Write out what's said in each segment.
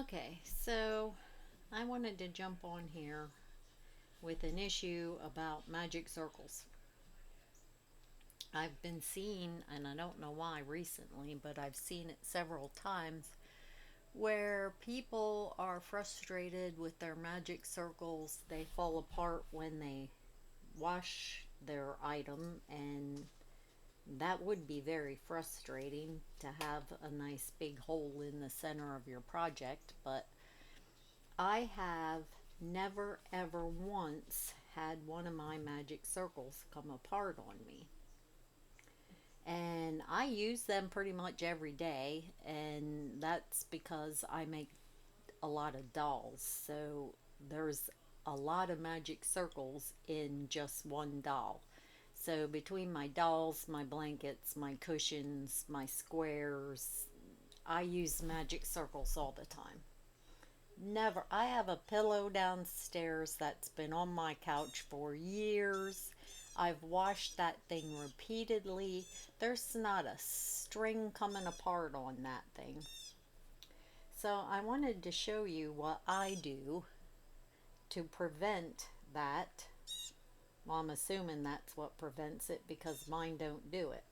Okay, so I wanted to jump on here with an issue about magic circles. I've been seeing, and I don't know why recently, but I've seen it several times where people are frustrated with their magic circles. They fall apart when they wash their item, and that would be very frustrating to have a nice big hole in the center of your project, but I have never ever once had one of my magic circles come apart on me. And I use them pretty much every day, and that's because I make a lot of dolls. So there's a lot of magic circles in just one doll. So between my dolls, my blankets, my cushions, my squares, I use magic circles all the time. Never. I have a pillow downstairs that's been on my couch for years. I've washed that thing repeatedly. There's not a string coming apart on that thing. So I wanted to show you what I do to prevent that. Well, I'm assuming that's what prevents it because mine don't do it.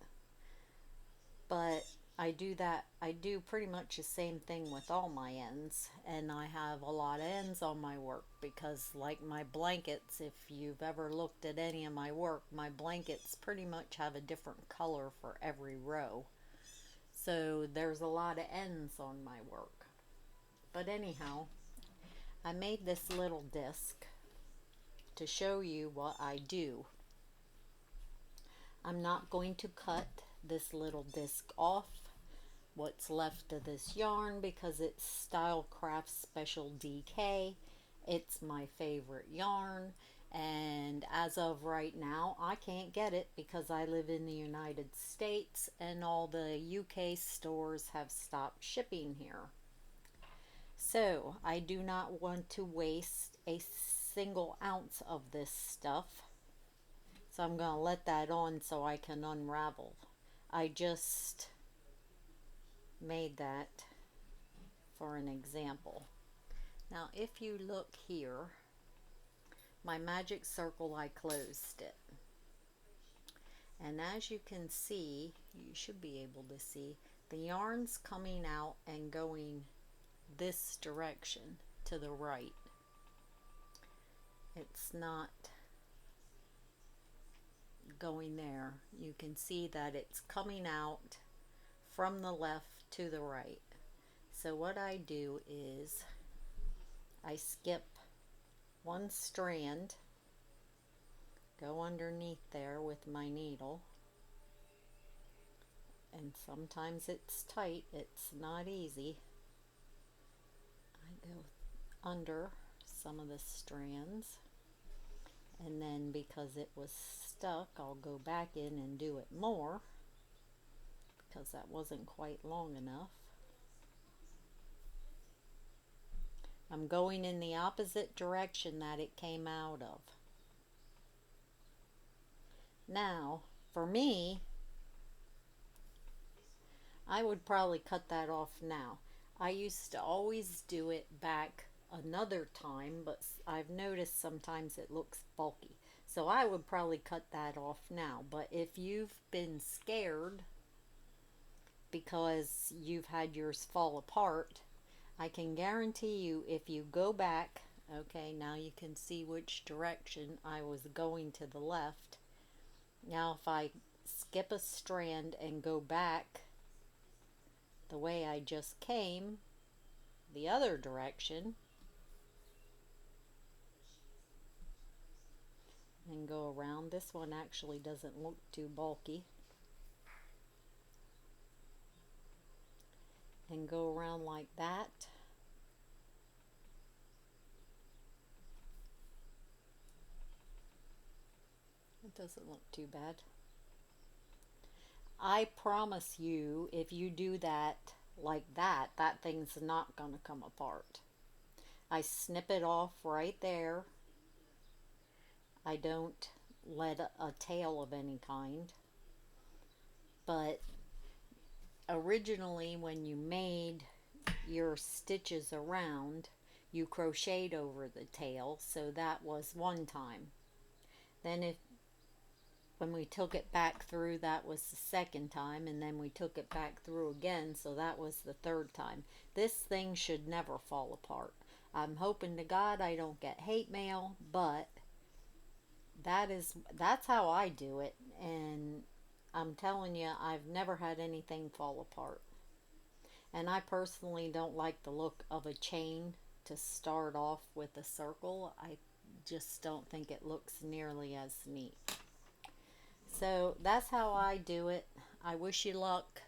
But I do pretty much the same thing with all my ends, and I have a lot of ends on my work because, like my blankets, if you've ever looked at any of my work, my blankets pretty much have a different color for every row. So there's a lot of ends on my work. But anyhow, I made this little disc to show you what I do. I'm not going to cut this little disc off what's left of this yarn because it's Stylecraft Special DK. It's my favorite yarn, and as of right now I can't get it because I live in the United States and all the UK stores have stopped shipping here. So I do not want to waste a single ounce of this stuff, so I'm going to let that on so I can unravel. I just made that for an example. Now if you look here, my magic circle, I closed it. And as you can see, you should be able to see, the yarn's coming out and going this direction to the right. It's not going there. You can see that it's coming out from the left to the right. So what I do is I skip one strand, go underneath there with my needle, and sometimes it's tight, it's not easy. I go under some of the strands, and then because it was stuck, I'll go back in and do it more because that wasn't quite long enough. I'm going in the opposite direction that it came out of. Now, for me, I would probably cut that off now. I used to always do it back another time, but I've noticed sometimes it looks bulky. So I would probably cut that off now. But if you've been scared because you've had yours fall apart, I can guarantee you if you go back, okay, now you can see which direction I was going to the left. Now if I skip a strand and go back the way I just came, the other direction, and go around, this one actually doesn't look too bulky, and go around like that. It doesn't look too bad. I promise you, if you do that like that, that thing's not going to come apart. I snip it off right there. I don't let a tail of any kind. But originally when you made your stitches around, you crocheted over the tail, so that was one time. Then if when we took it back through, that was the second time, and then we took it back through again, so that was the third time. This thing should never fall apart. I'm hoping to God I don't get hate mail, but that's how I do it, and I'm telling you, I've never had anything fall apart. And I personally don't like the look of a chain to start off with a circle. I just don't think it looks nearly as neat. So that's how I do it. I wish you luck.